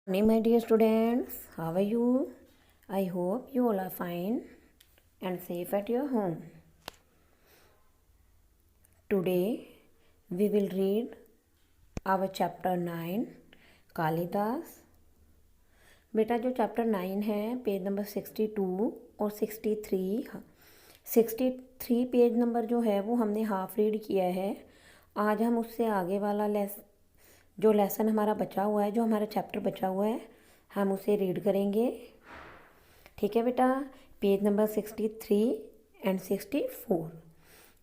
Morning, my dear students. How are you? I hope you all are fine and safe at your home. Today we will read our chapter 9 Kalidas. बेटा जो chapter 9 है page number 62 और 63 page number जो है वो हमने half read किया है। आज हम उससे आगे वाला जो लेसन हमारा बचा हुआ है, जो हमारा चैप्टर बचा हुआ है, हम उसे रीड करेंगे। ठीक है बेटा, पेज नंबर 63 एंड 64।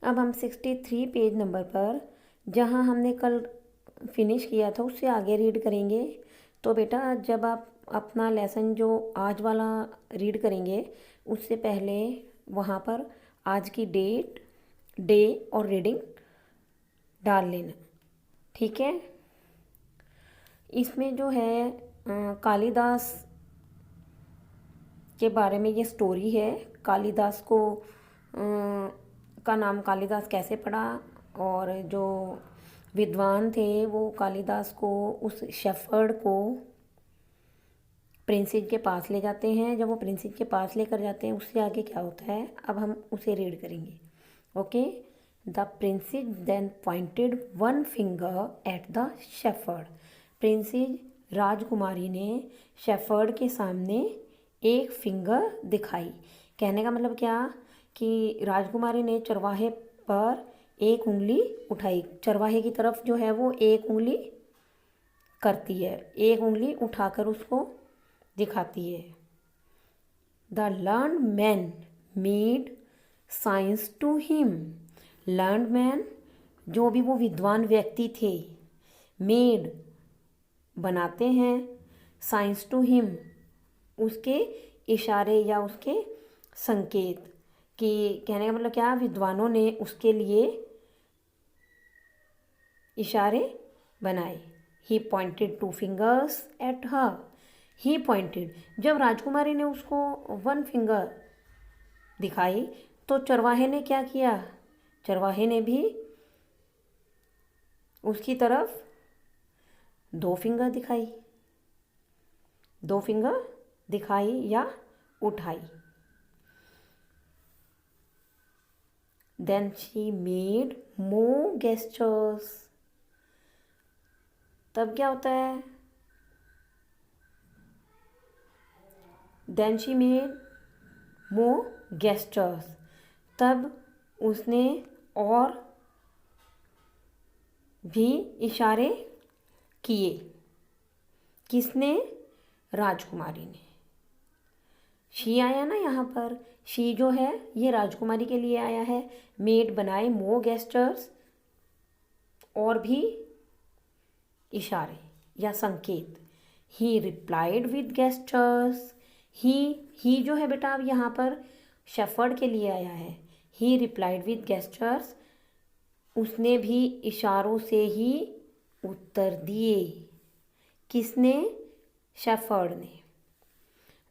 अब हम 63 पेज नंबर पर जहाँ हमने कल फिनिश किया था उससे आगे रीड करेंगे। तो बेटा जब आप अपना लेसन जो आज वाला रीड करेंगे उससे पहले वहाँ पर आज की डेट, डे और रीडिंग डाल लेना। ठीक है, इसमें जो है कालिदास के बारे में ये स्टोरी है। कालिदास को का नाम कालिदास कैसे पड़ा, और जो विद्वान थे वो कालिदास को उस शेफर्ड को प्रिंसेस के पास ले जाते हैं। जब वो प्रिंसेस के पास लेकर जाते हैं उससे आगे क्या होता है अब हम उसे रीड करेंगे। Okay, the princess then pointed one finger at the shepherd. Princess राजकुमारी ने शेफर्ड के सामने एक फिंगर दिखाई। कहने का मतलब क्या कि राजकुमारी ने चरवाहे पर एक उंगली उठाई। चरवाहे की तरफ जो है वो एक उंगली करती है, एक उंगली उठाकर उसको दिखाती है। The learned man made signs to him. Learned man जो भी वो विद्वान व्यक्ति थे, मेड बनाते हैं, साइंस टू हिम उसके इशारे या उसके संकेत, कि कहने का मतलब क्या, विद्वानों ने उसके लिए इशारे बनाए। He pointed two fingers at her. He pointed, जब राजकुमारी ने उसको वन फिंगर दिखाई तो चरवाहे ने क्या किया, चरवाहे ने भी उसकी तरफ दो फिंगर दिखाई, दो फिंगर दिखाई या उठाई। Then she made more gestures. तब क्या होता है, then she made more gestures, तब उसने और भी इशारे किए। किसने, राजकुमारी ने। शी आया ना यहाँ पर, शी जो है ये राजकुमारी के लिए आया है। मेड बनाए मोर गेस्चर्स, और भी इशारे या संकेत। He replied with gestures. He जो है बेटा अब यहाँ पर शेफर्ड के लिए आया है। ही रिप्लाइड विद गेस्चर्स, उसने भी इशारों से ही उत्तर दिए। किसने, शेफर्ड ने।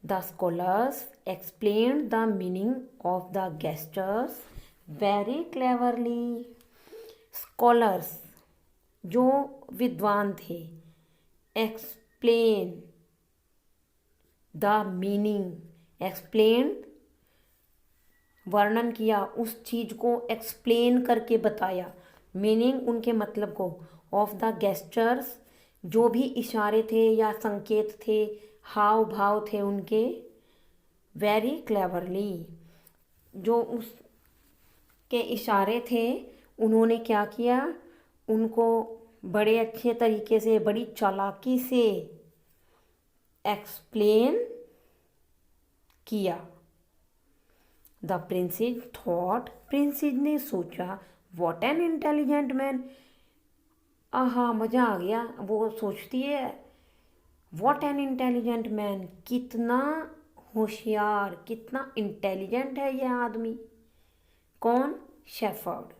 The scholars explain the meaning of the gestures very cleverly. Scholars जो विद्वान थे, एक्सप्लेन द मीनिंग, एक्सप्लेन वर्णन किया, उस चीज को एक्सप्लेन करके बताया, मीनिंग उनके मतलब को, ऑफ द गेस्चर्स जो भी इशारे थे या संकेत थे, हाव भाव थे उनके, वेरी क्लेवरली जो उसके इशारे थे उन्होंने क्या किया, उनको बड़े अच्छे तरीके से, बड़ी चालाकी से एक्सप्लेन किया। द प्रिंसेस थॉट, प्रिंसेस ने सोचा, व्हाट एन इंटेलिजेंट मैन। आहा, मज़ा आ गया। वो सोचती है व्हाट एन इंटेलिजेंट मैन, कितना होशियार, कितना इंटेलिजेंट है यह आदमी। कौन, shepherd.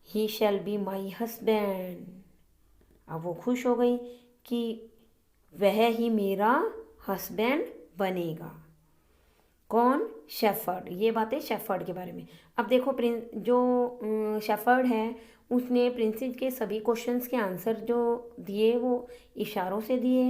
He shall be my husband. अब वो खुश हो गई कि वह ही मेरा हस्बैंड बनेगा। कौन, शेफर्ड। ये बातें शेफर्ड के बारे में। अब देखो जो शेफर्ड है उसने प्रिंसेस के सभी क्वेश्चंस के आंसर जो दिए वो इशारों से दिए।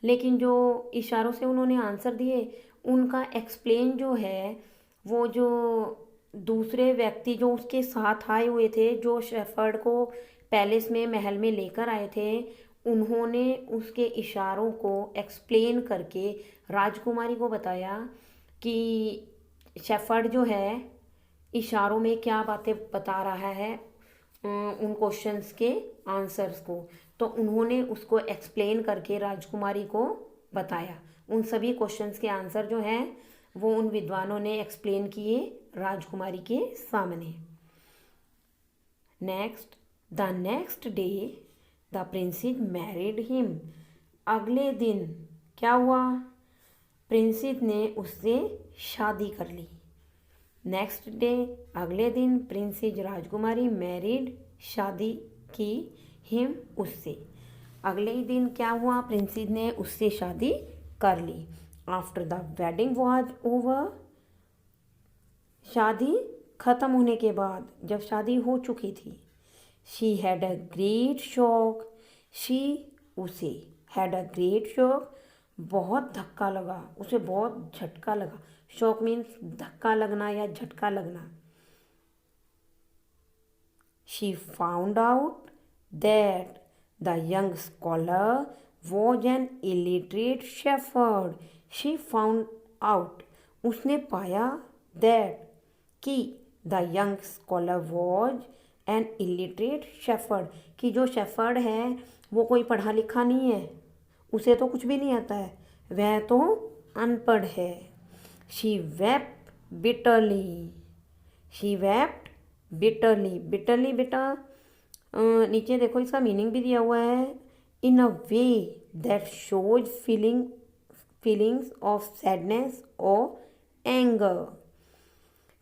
लेकिन जो इशारों से उन्होंने आंसर दिए उनका एक्सप्लेन जो है, वो जो दूसरे व्यक्ति जो उसके साथ आए हुए थे, जो शेफर्ड को पैलेस में महल में लेकर आए थे, उन्होंने उसके इशारों को एक्सप्लेन करके राजकुमारी को बताया कि शेफर्ड जो है इशारों में क्या बातें बता रहा है उन क्वेश्चंस के आंसर्स को। तो उन्होंने उसको एक्सप्लेन करके राजकुमारी को बताया। उन सभी क्वेश्चंस के आंसर जो हैं वो उन विद्वानों ने एक्सप्लेन किए राजकुमारी के सामने। Next, the next day the princess married him. अगले दिन क्या हुआ? प्रिंसेस ने उससे शादी कर ली। नेक्स्ट डे, अगले दिन, प्रिंसेस राजकुमारी मैरिड, शादी की, हिम, उससे। अगले ही दिन क्या हुआ? प्रिंसेस ने उससे शादी कर ली। After the wedding was over, शादी खत्म होने के बाद, जब शादी हो चुकी थी, she had a great shock, she, उसे, हैड अ ग्रेट शॉक, बहुत धक्का लगा, उसे बहुत झटका लगा। शॉक मीन्स धक्का लगना या झटका लगना। She found out that the young scholar was an illiterate shepherd. She found out, उसने पाया, दैट, कि, the young scholar was an illiterate shepherd, कि जो शेफर्ड है वो कोई पढ़ा लिखा नहीं है, उसे तो कुछ भी नहीं आता है, वह तो अनपढ़ है। She wept bitterly, she wept bitterly, bitterly बेटा नीचे देखो इसका मीनिंग भी दिया हुआ है, in a way that shows feelings of sadness और एंगर,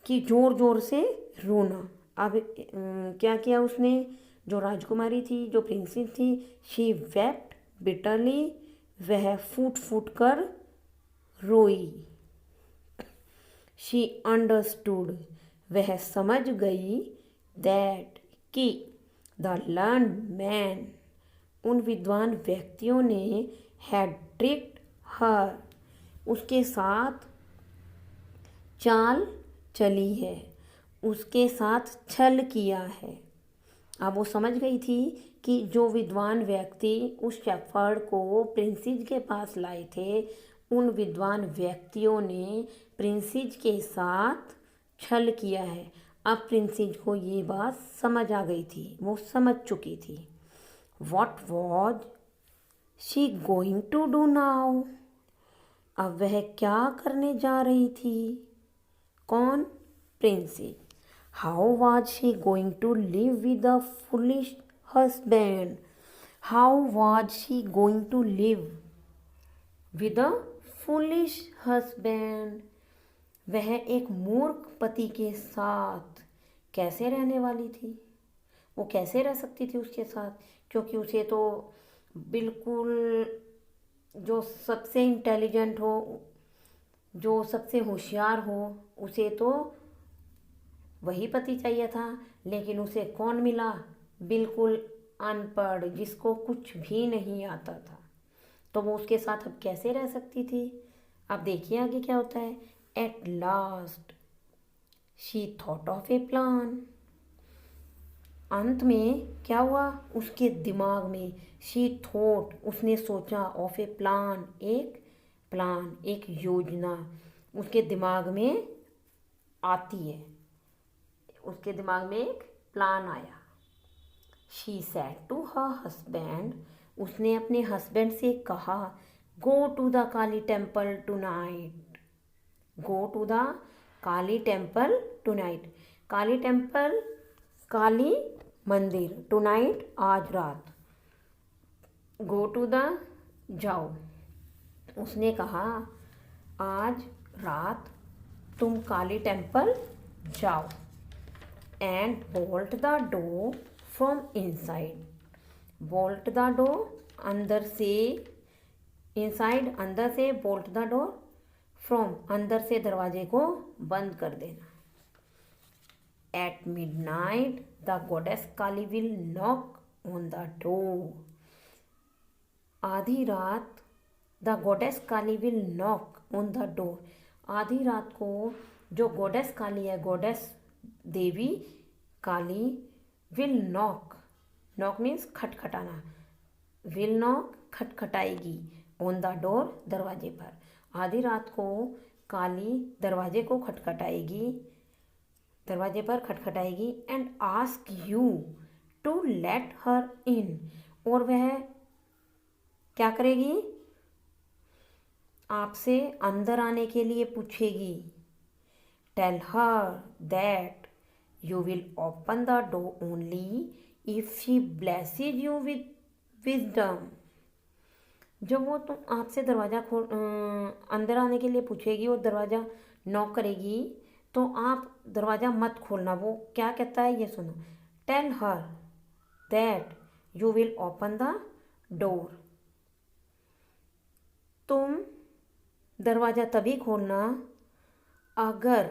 कि जोर जोर से रोना। अब क्या किया उसने? जो राजकुमारी थी, जो प्रिंसेस थी, शी वेप्ट बिटरली, वह फूट फूट कर रोई। शी अंडरस्टूड, वह समझ गई, दैट, कि, द लर्न्ड मैन, उन विद्वान व्यक्तियों ने, हैड ट्रिक्ड हर, उसके साथ चाल चली है, उसके साथ छल किया है। अब वो समझ गई थी कि जो विद्वान व्यक्ति उस शेफर्ड को प्रिंसेस के पास लाए थे, उन विद्वान व्यक्तियों ने प्रिंसेस के साथ छल किया है। अब प्रिंसेस को ये बात समझ आ गई थी, वो समझ चुकी थी। What was she going to do now? अब वह क्या करने जा रही थी? कौन? Princess. How was she going to live with a foolish husband? How was she going to live with a foolish husband? वह एक मूर्ख पति के साथ कैसे रहने वाली थी? वो कैसे रह सकती थी उसके साथ? क्योंकि उसे तो बिल्कुल जो सबसे इंटेलिजेंट हो, जो सबसे होशियार हो, उसे तो वही पति चाहिए था। लेकिन उसे कौन मिला? बिल्कुल अनपढ़, जिसको कुछ भी नहीं आता था। तो वो उसके साथ अब कैसे रह सकती थी? अब देखिए आगे क्या होता है। At last she thought of A plan. अंत में क्या हुआ? उसके दिमाग में, शी थॉट, उसने सोचा, ऑफ ए प्लान, एक प्लान, एक योजना उसके दिमाग में आती है। उसके दिमाग में एक प्लान आया। She said to her husband, उसने अपने हस्बैंड से कहा, go to the Kali temple tonight, go to the Kali temple tonight. Kali temple, Kali मंदिर, टुनाइट, आज रात, गो टू द, जाओ। उसने कहा आज रात तुम काली टेम्पल जाओ। And bolt the door from inside, bolt the door, अंदर से, इनसाइड, अंदर से, बोल्ट द डोर, फ्रॉम, अंदर से दरवाजे को बंद कर देना। At midnight the goddess Kali will knock on the door, आधी रात the goddess Kali will knock on the door. आधी रात को जो गॉडेस काली है, गॉडेस देवी Kali, will knock, knock means खटखटाना, विल नॉक खटखटाएगी, ऑन द डोर दरवाजे पर। आधी रात को काली दरवाजे को खटखटाएगी, दरवाजे पर खटखटाएगी, and ask you to let her in, और वह क्या करेगी, आपसे अंदर आने के लिए पूछेगी। Tell her that you will open the door only if she blesses you with wisdom. जब वो तुम आपसे दरवाज़ा खोल अंदर आने के लिए पूछेगी और दरवाज़ा नॉक करेगी, तो आप दरवाज़ा मत खोलना। वो क्या कहता है ये सुनो। Tell her that you will open the door, तुम दरवाज़ा तभी खोलना अगर,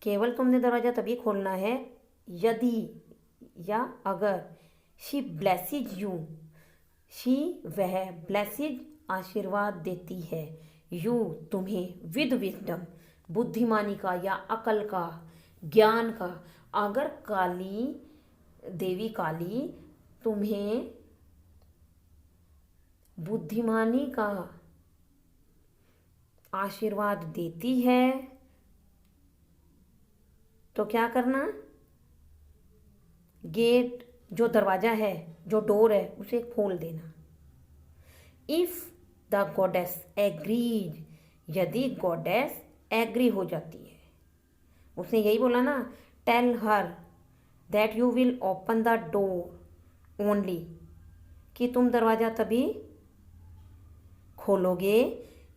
केवल तुमने दरवाज़ा तभी खोलना है यदि या अगर, शी ब्लेसेस यू, शी वह, ब्लेसेस आशीर्वाद देती है, यू तुम्हें, विद विजडम बुद्धिमानी का या अकल का, ज्ञान का। अगर काली देवी काली तुम्हें बुद्धिमानी का आशीर्वाद देती है तो क्या करना, गेट जो दरवाज़ा है, जो डोर है, उसे खोल देना। इफ़ द गॉडेस एग्रीज, यदि गॉडेस एग्री हो जाती है, उसने यही बोला ना, tell her that you will open the door only, कि तुम दरवाज़ा तभी खोलोगे,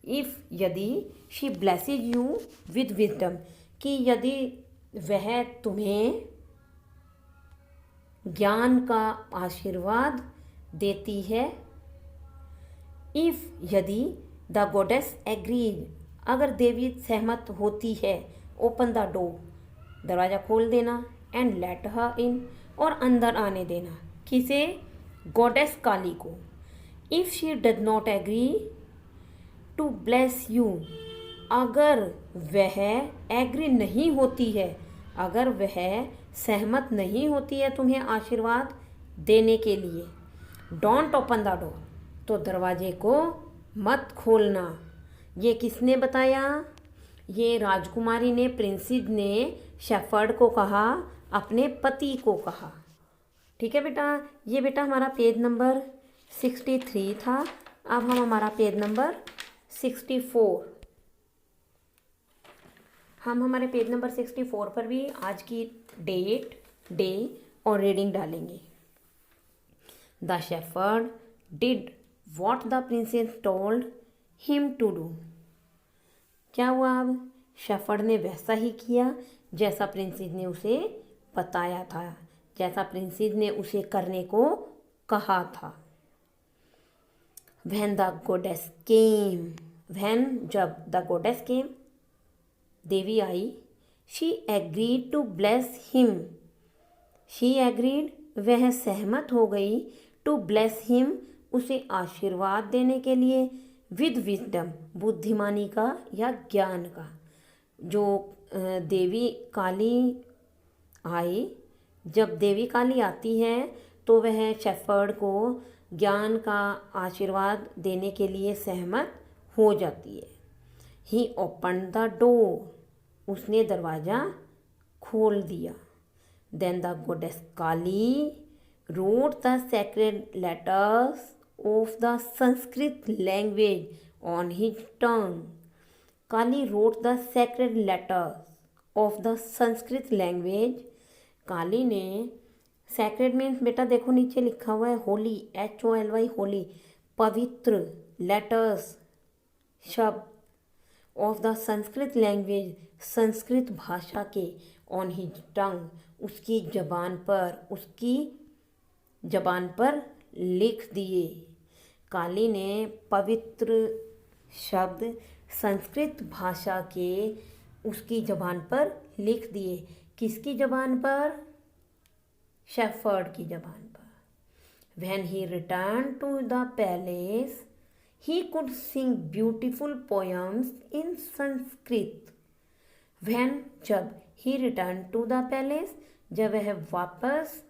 इफ़ यदि, she blesses you with wisdom, कि यदि वह तुम्हें ज्ञान का आशीर्वाद देती है। इफ़ यदि द गॉडेस एग्रीज, अगर देवी सहमत होती है, ओपन द डोर, दरवाज़ा खोल देना, एंड लेट हर इन, और अंदर आने देना, किसे, गॉडेस काली को। If she does not agree to bless you, अगर वह एग्री नहीं होती है, अगर वह सहमत नहीं होती है तुम्हें आशीर्वाद देने के लिए, डोंट ओपन द डोर, तो दरवाजे को मत खोलना। ये किसने बताया, ये राजकुमारी ने, प्रिंसेस ने शेफर्ड को कहा, अपने पति को कहा। ठीक है बेटा, ये बेटा हमारा पेज नंबर 63 था। अब हम हमारा पेज नंबर 64, हम हमारे पेज नंबर 64 पर भी आज की डेट, डे और रीडिंग डालेंगे। The shepherd did what the princess told him to do. क्या हुआ, अब शेफर्ड ने वैसा ही किया जैसा प्रिंसेस ने उसे बताया था, जैसा प्रिंसेस ने उसे करने को कहा था। When the goddess came, when, जब, the goddess came, Devi I, she agreed to bless him, she agreed, वह सहमत हो गई, to bless him, उसे आशीर्वाद देने के लिए, with wisdom, बुद्धिमानी का या ज्ञान का। जो देवी काली आई, जब देवी काली आती है तो वह शेफर्ड को ज्ञान का आशीर्वाद देने के लिए सहमत हो जाती है। ही ओपन द डोर, उसने दरवाज़ा खोल दिया। Then the goddess Kali wrote the sacred letters of the Sanskrit language on his tongue. Kali wrote the sacred letters of the Sanskrit language, Kali ने, सैक्रेड मीन्स बेटा देखो नीचे लिखा हुआ है होली, HOLY, होली, पवित्र, लेटर्स, शब्द, of the Sanskrit language, Sanskrit भाषा के, ऑन हिज टंग, उसकी जबान पर, उसकी जबान पर लिख दिए। काली ने पवित्र शब्द संस्कृत भाषा के उसकी जबान पर लिख दिए। किसकी जबान पर, शेफर्ड की जबान पर। When he returned to the palace, he could sing beautiful poems in Sanskrit. When जब he returned to the palace, जब वह वापस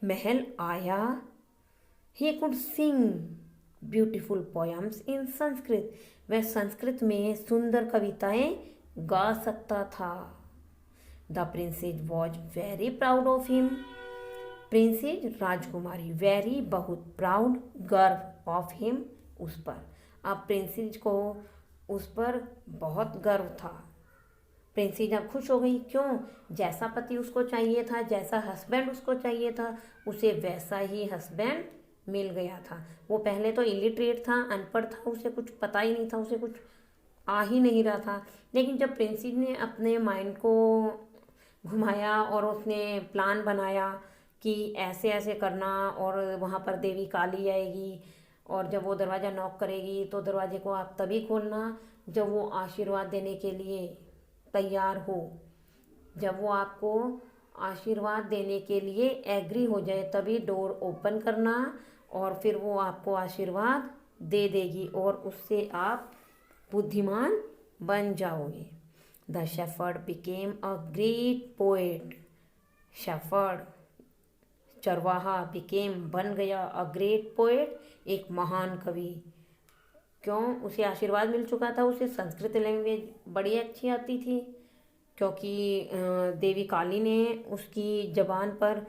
महल आया, he could sing beautiful poems in Sanskrit. वह संस्कृत में सुंदर कविताएं गा सकता था. The princess was very proud of him. Princess Rajkumari, very बहुत, प्राउड गर्व, ऑफ हिम उस पर. अब प्रिंसेस को उस पर बहुत गर्व था. प्रिंसेस अब खुश हो गई. क्यों? जैसा पति उसको चाहिए था, जैसा हस्बैंड उसको चाहिए था, उसे वैसा ही हस्बैंड मिल गया था. वो पहले तो इलिटरेट था, अनपढ़ था, उसे कुछ पता ही नहीं था, उसे कुछ आ ही नहीं रहा था. लेकिन जब प्रिंसेस ने अपने माइंड को घुमाया और उसने प्लान बनाया कि ऐसे ऐसे करना, और वहाँ पर देवी काली आएगी, और जब वो दरवाज़ा नॉक करेगी तो दरवाजे को आप तभी खोलना जब वो आशीर्वाद देने के लिए तैयार हो. जब वो आपको आशीर्वाद देने के लिए एग्री हो जाए तभी डोर ओपन करना, और फिर वो आपको आशीर्वाद दे देगी और उससे आप बुद्धिमान बन जाओगे. The shepherd became a great poet. Shepherd, चरवाहा, बिकेम, बन गया, अ ग्रेट पोएट, एक महान कवि. क्यों? उसे आशीर्वाद मिल चुका था. उसे संस्कृत लैंग्वेज बड़ी अच्छी आती थी, क्योंकि देवी काली ने उसकी जबान पर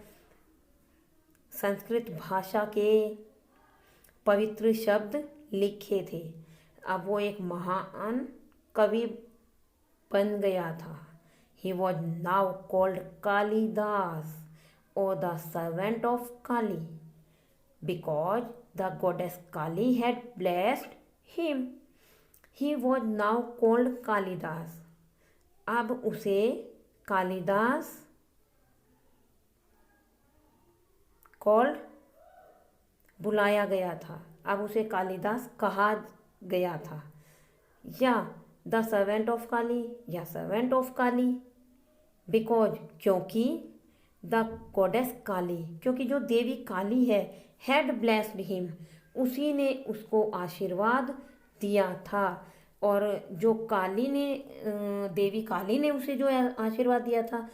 संस्कृत भाषा के पवित्र शब्द लिखे थे. अब वो एक महान कवि बन गया था. He was now called Kalidas, or the servant of Kali, because the goddess Kali had blessed him. He was now called Kalidas. अब उसे कालिदास कॉल्ड बुलाया गया था. अब उसे कालिदास कहा गया था, या द सर्वेंट ऑफ काली, या सर्वेंट ऑफ काली. बिकॉज, क्योंकि, द गॉडेस काली, क्योंकि जो देवी काली है, हैड ब्लेस्ड हिम, उसी ने उसको आशीर्वाद दिया था. और जो काली ने, देवी काली ने उसे जो आशीर्वाद दिया था,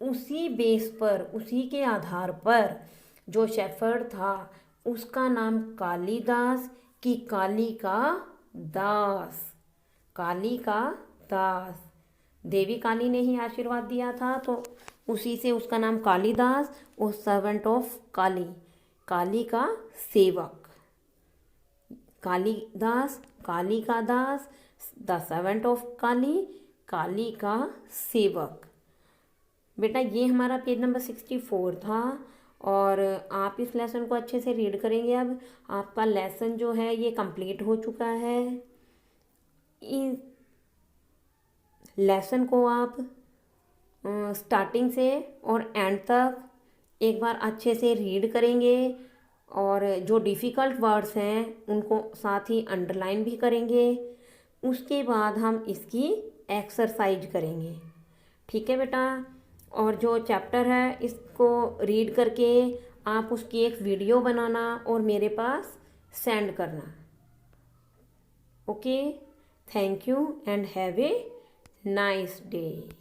उसी बेस पर, उसी के आधार पर जो शेफर्ड था उसका नाम कालिदास, की काली का दास, काली का दास. देवी काली ने ही आशीर्वाद दिया था तो उसी से उसका नाम कालिदास, और सर्वेंट ऑफ काली, काली का सेवक. कालिदास, काली का दास, द सर्वेंट ऑफ काली, काली का सेवक. बेटा ये हमारा पेज नंबर 64 था, और आप इस लेसन को अच्छे से रीड करेंगे. अब आपका लेसन जो है ये कंप्लीट हो चुका है. इस लेसन को आप स्टार्टिंग से और एंड तक एक बार अच्छे से रीड करेंगे, और जो डिफ़िकल्ट वर्ड्स हैं उनको साथ ही अंडरलाइन भी करेंगे. उसके बाद हम इसकी एक्सरसाइज करेंगे. ठीक है बेटा? और जो चैप्टर है इसको रीड करके आप उसकी एक वीडियो बनाना और मेरे पास सेंड करना. Okay, thank you and have a nice day.